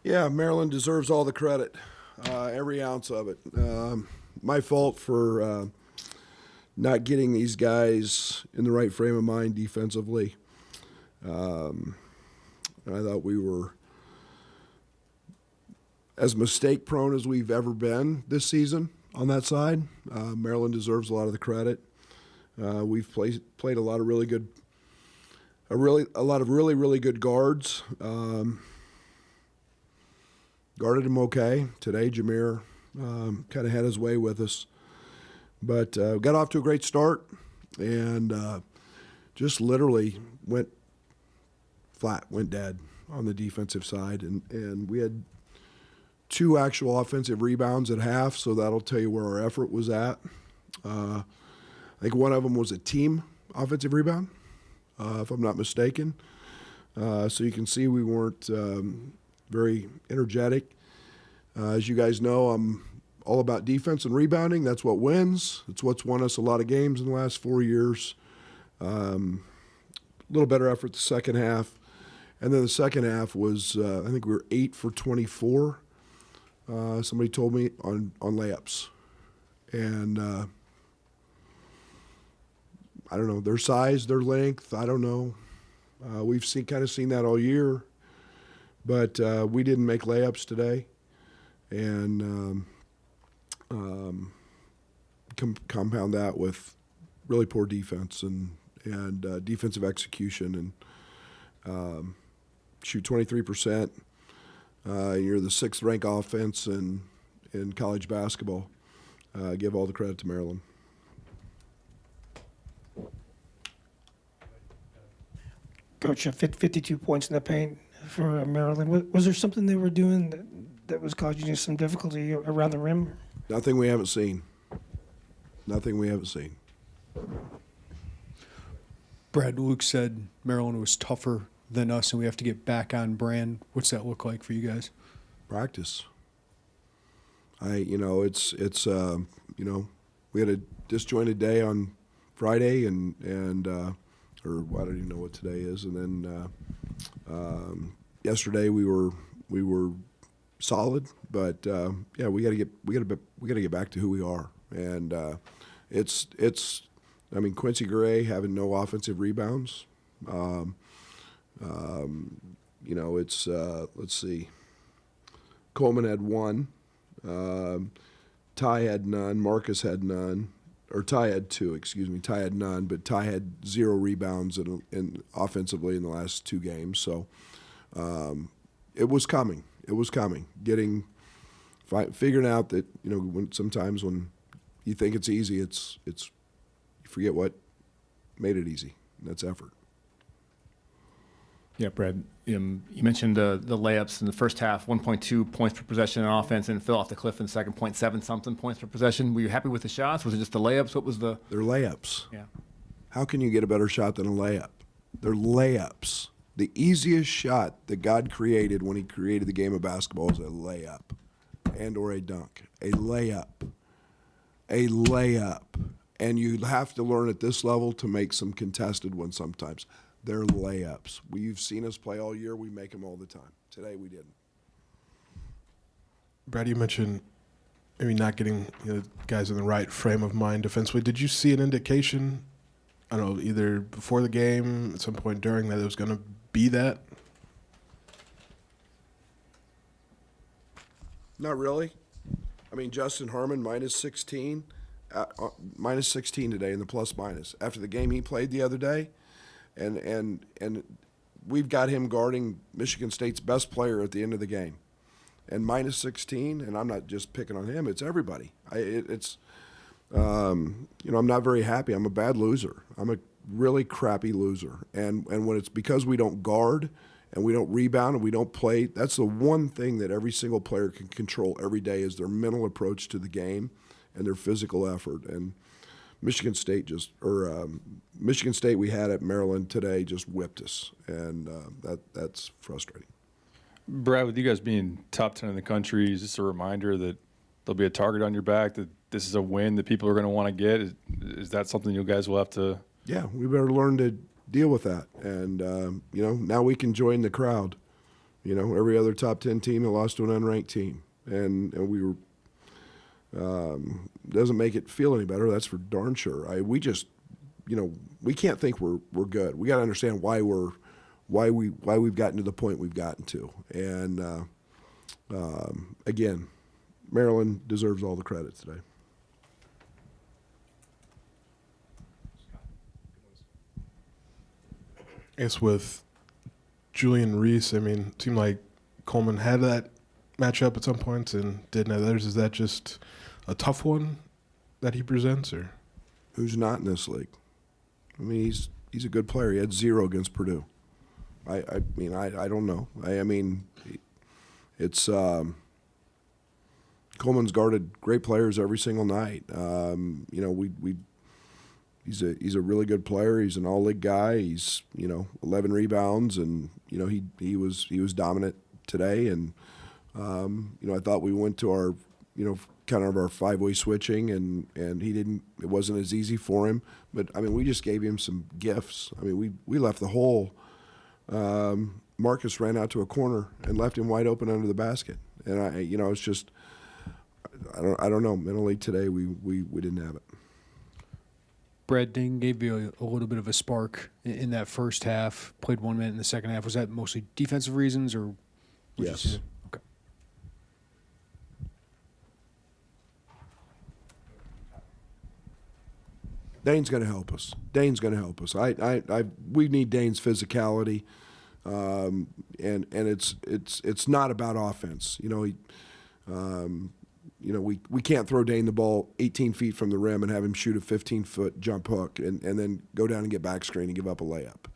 Yeah, Maryland deserves all the credit, every ounce of it. My fault for not getting these guys in the right frame of mind defensively. I thought we were as mistake prone as we've ever been this season on that side. Maryland deserves a lot of the credit. We've played a lot of really good, a lot of really good guards. Guarded him okay today. Jameer kind of had his way with us, but got off to a great start and just literally went flat, went dead on the defensive side, and we had 2 actual offensive rebounds at half, so that'll tell you where our effort was at. I think one of them was a team offensive rebound, if I'm not mistaken. So you can see we weren't very energetic. As you guys know, I'm all about defense and rebounding. That's what wins. It's what's won us a lot of games in the last 4 years. A little better effort the second half. And then the second half was, I think we were 8 for 24. Somebody told me on layups. And I don't know, their size, their length, I don't know. We've kind of seen that all year. But we didn't make layups today. And compound that with really poor defense and defensive execution. And shoot 23%. You're the 6th ranked offense in college basketball. Give all the credit to Maryland. Coach, 52 points in the paint for Maryland. Was there something they were doing that was causing you some difficulty around the rim? Nothing we haven't seen. Nothing we haven't seen. Brad, Luke said Maryland was tougher than us and we have to get back on brand. What's that look like for you guys? Practice. It's we had a disjointed day on Friday or I don't even know what today is, and then yesterday we were solid, but yeah, we got to get back to who we are, and I mean, Quincy Gray having no offensive rebounds. Let's see. Coleman had 1. Ty had none. Marcus had none. Or Ty had 2, excuse me. Ty had none, but Ty had 0 rebounds in offensively in the last 2 games. So it was coming. It was coming. Figuring out that, sometimes when you think it's easy, it's you forget what made it easy, and that's effort. Yeah, Brad, you mentioned the layups in the first half, 1.2 points per possession in offense, and fell off the cliff in the second, 0.7-something points per possession. Were you happy with the shots? Was it just the layups? What was the... They're layups. Yeah. How can you get a better shot than a layup? They're layups. The easiest shot that God created when he created the game of basketball is a layup and or a dunk. A layup. A layup. And you have to learn at this level to make some contested ones sometimes. They're layups. You've seen us play all year. We make them all the time. Today we didn't. Brad, you mentioned maybe not getting guys in the right frame of mind defensively. Did you see an indication, I don't know, either before the game, at some point during, that it was going to be that? Not really. I mean, Justin Harmon, minus 16 today in the plus-minus. After the game he played the other day, and we've got him guarding Michigan State's best player at the end of the game. And minus 16, and I'm not just picking on him, it's everybody. I'm not very happy. I'm a bad loser. I'm a really crappy loser. And when it's because we don't guard and we don't rebound and we don't play, that's the one thing that every single player can control every day is their mental approach to the game and their physical effort. And Michigan State we had at Maryland today just whipped us, and that's frustrating. Brad, with you guys being top 10 in the country, is this a reminder that there'll be a target on your back, that this is a win that people are going to want to get? Is that something you guys will have to? Yeah, we better learn to deal with that. And, now we can join the crowd You know, every other top 10 team that lost to an unranked team, and we were. Doesn't make it feel any better. That's for darn sure. We just, you know, we can't think we're good. We got to understand why we've gotten to the point we've gotten to. And again, Maryland deserves all the credit today. I guess with Julian Reese, I mean, it seemed like Coleman had that matchup at some points and didn't have others. Is that just a tough one that he presents, or Who's not in this league? I mean, he's a good player. He had 0 against Purdue. I mean, I don't know. I mean, it's Coleman's guarded great players every single night. You know, he's a really good player. He's an all-league guy. He's, you know, 11 rebounds, and you know he was dominant today. And you know, I thought we went to our, you know, kind of our 5-way switching, and he didn't. It wasn't as easy for him. But I mean, we just gave him some gifts. I mean, we left the hole. Marcus ran out to a corner and left him wide open under the basket. And you know, it's just, I don't know. Mentally today, we didn't have it. Brad Ding gave you a little bit of a spark in that first half. Played 1 minute in the second half. Was that mostly defensive reasons, or? Yes. Okay. Dane's going to help us. We need Dane's physicality, and it's not about offense. You know, we can't throw Dane the ball 18 feet from the rim and have him shoot a 15-foot jump hook and then go down and get back screen and give up a layup.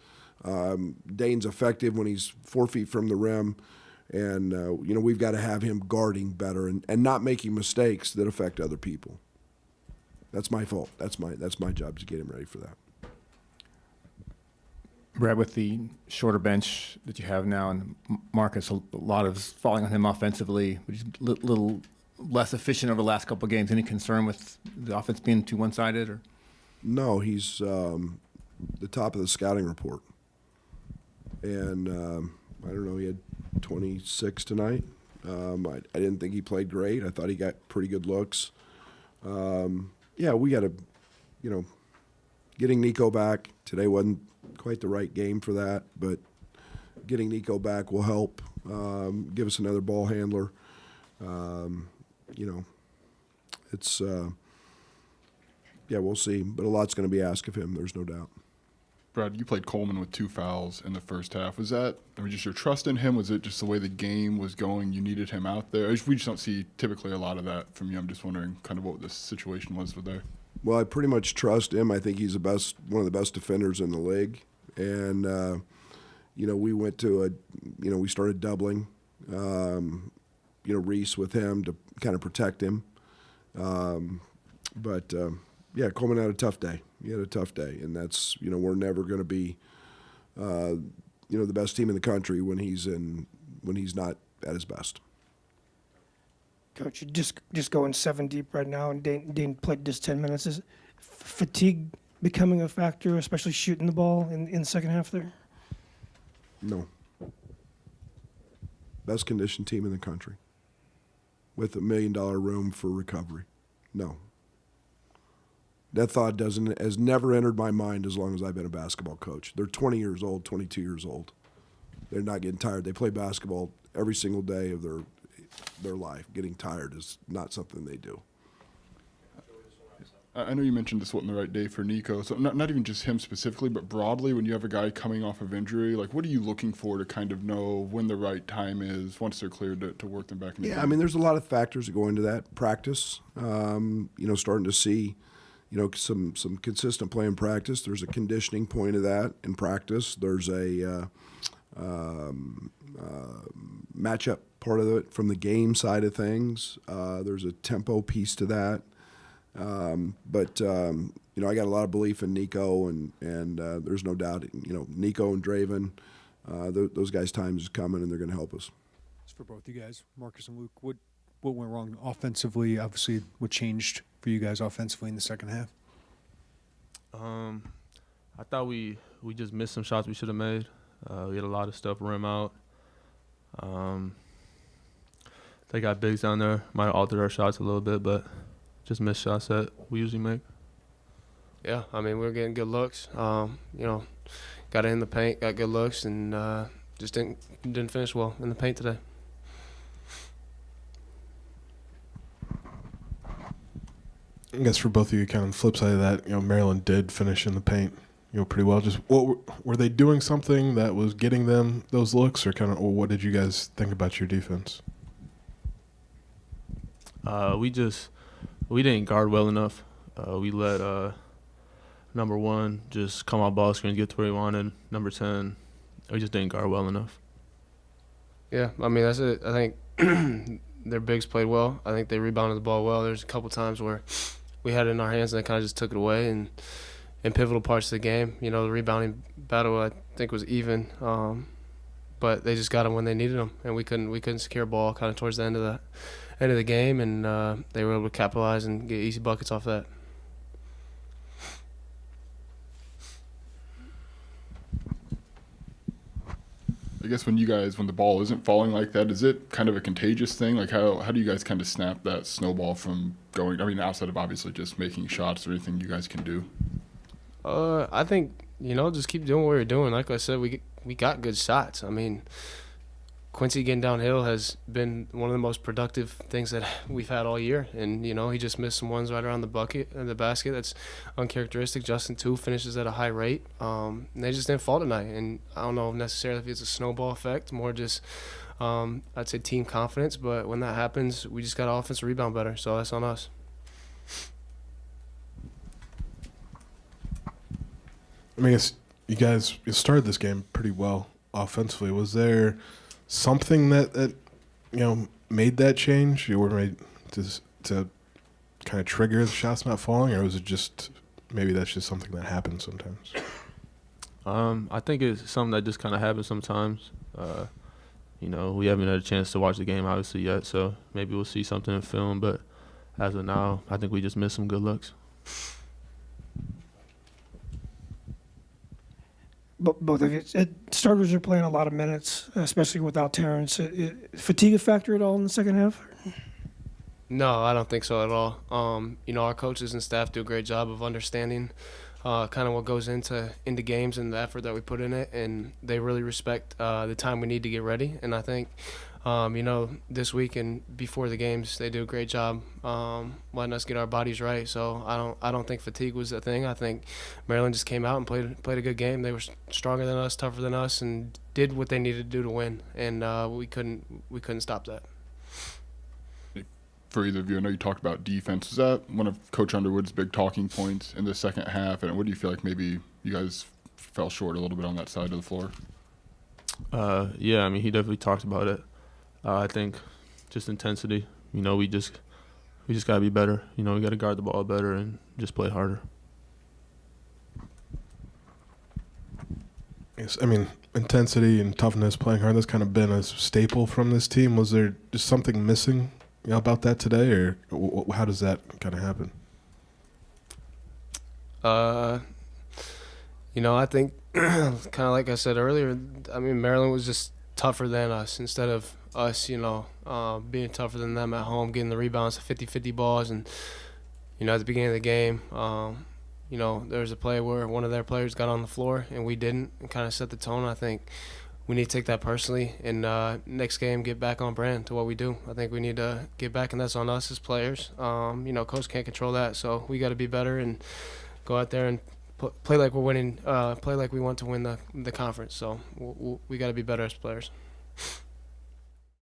Dane's effective when he's 4 feet from the rim, and you know, we've got to have him guarding better and not making mistakes that affect other people. That's my fault. That's my job to get him ready for that. Brad, with the shorter bench that you have now, and Marcus, a lot of falling on him offensively, which is a little less efficient over the last couple of games. Any concern with the offense being too one-sided? Or? No, he's the top of the scouting report. And I don't know, he had 26 tonight. I didn't think he played great. I thought he got pretty good looks. Yeah, we got to, you know, getting Nico back today wasn't quite the right game for that, but getting Nico back will help, give us another ball handler. You know, it's, yeah, we'll see. But a lot's going to be asked of him, there's no doubt. Brad, you played Coleman with 2 fouls in the first half. Was that, I mean, just your trust in him? Was it just the way the game was going, you needed him out there? We just don't see typically a lot of that from you. I'm just wondering kind of what this situation was there. Well, I pretty much trust him. I think he's one of the best defenders in the league. And, you know, we went to we started doubling, you know, Reese with him to kind of protect him. But yeah, Coleman had a tough day. He had a tough day. And that's, you know, we're never going to be, you know, the best team in the country when he's not at his best. Coach, you're just going 7 deep right now, and Dane played just 10 minutes. Is fatigue becoming a factor, especially shooting the ball in the second half there? No. Best conditioned team in the country with $1 million room for recovery. No. That thought has never entered my mind as long as I've been a basketball coach. They're 20 years old, 22 years old. They're not getting tired. They play basketball every single day of their life. Getting tired is not something they do. I know you mentioned this wasn't the right day for Nico, so not even just him specifically, but broadly, when you have a guy coming off of injury, like what are you looking for to kind of know when the right time is once they're cleared to work them back in the game? I mean, there's a lot of factors that go into that. Practice, you know, starting to see, you know, some consistent play in practice. There's a conditioning point of that in practice. There's a matchup part of it from the game side of things. There's a tempo piece to that. But you know, I got a lot of belief in Nico, and there's no doubt, you know, Nico and Draven, those guys' time is coming, and they're going to help us. It's for both you guys, Marcus and Luke. What went wrong offensively? Obviously, what changed for you guys offensively in the second half? I thought we just missed some shots we should have made. We had a lot of stuff rim out. They got bigs down there. Might alter our shots a little bit, but just missed shots that we usually make. Yeah, I mean, we were getting good looks. Got in the paint, got good looks, and just didn't finish well in the paint today. I guess for both of you, kind of the flip side of that, Maryland did finish in the paint, pretty well. Just were they doing something that was getting them those looks, or or what did you guys think about your defense? We didn't guard well enough. We let number 1 just come off ball screen, get to where he wanted. Number 10, we just didn't guard well enough. Yeah, I mean, that's it. I think their bigs played well. I think they rebounded the ball well. There's a couple times where we had it in our hands and they kind of just took it away. And in pivotal parts of the game, the rebounding battle I think was even, but they just got them when they needed them, and we couldn't secure a ball kind of towards the end of the game, and they were able to capitalize and get easy buckets off that. I guess when the ball isn't falling like that, is it kind of a contagious thing? Like how do you guys kind of snap that snowball from going? I mean, outside of obviously just making shots or anything you guys can do. I think just keep doing what you're doing. Like I said, we got good shots. I mean, Quincy getting downhill has been one of the most productive things that we've had all year, and he just missed some ones right around the basket. That's uncharacteristic. Justin too finishes at a high rate. And they just didn't fall tonight, and I don't know necessarily if it's a snowball effect, more just I'd say team confidence. But when that happens, we just got to offensive rebound better, so that's on us. I mean, you started this game pretty well offensively. Was there something that made that change? You were made to kind of trigger the shots not falling, or was it just maybe that's just something that happens sometimes? I think it's something that just kind of happens sometimes. We haven't had a chance to watch the game obviously yet, so maybe we'll see something in film. But as of now, I think we just missed some good looks. Both of you, starters are playing a lot of minutes, especially without Terrence. Fatigue a factor at all in the second half? No, I don't think so at all. Our coaches and staff do a great job of understanding kind of what goes into games and the effort that we put in it, and they really respect the time we need to get ready. And I think, this week and before the games, they do a great job letting us get our bodies right. So I don't think fatigue was a thing. I think Maryland just came out and played a good game. They were stronger than us, tougher than us, and did what they needed to do to win. And we couldn't stop that. For either of you, I know you talked about defense. Is that one of Coach Underwood's big talking points in the second half? And what do you feel like maybe you guys fell short a little bit on that side of the floor? Yeah, I mean, he definitely talked about it. I think just intensity. We just got to be better. We got to guard the ball better and just play harder. Yes, I mean, intensity and toughness, playing hard, that's kind of been a staple from this team. Was there just something missing about that today, or how does that kind of happen? I think kind of like I said earlier, I mean, Maryland was just tougher than us instead of us, being tougher than them at home, getting the rebounds, 50-50 balls. And, at the beginning of the game, there was a play where one of their players got on the floor and we didn't, and kind of set the tone. I think we need to take that personally and next game get back on brand to what we do. I think we need to get back, and that's on us as players. Coach can't control that, so we got to be better and go out there and play like we're winning, play like we want to win the conference. So we got to be better as players.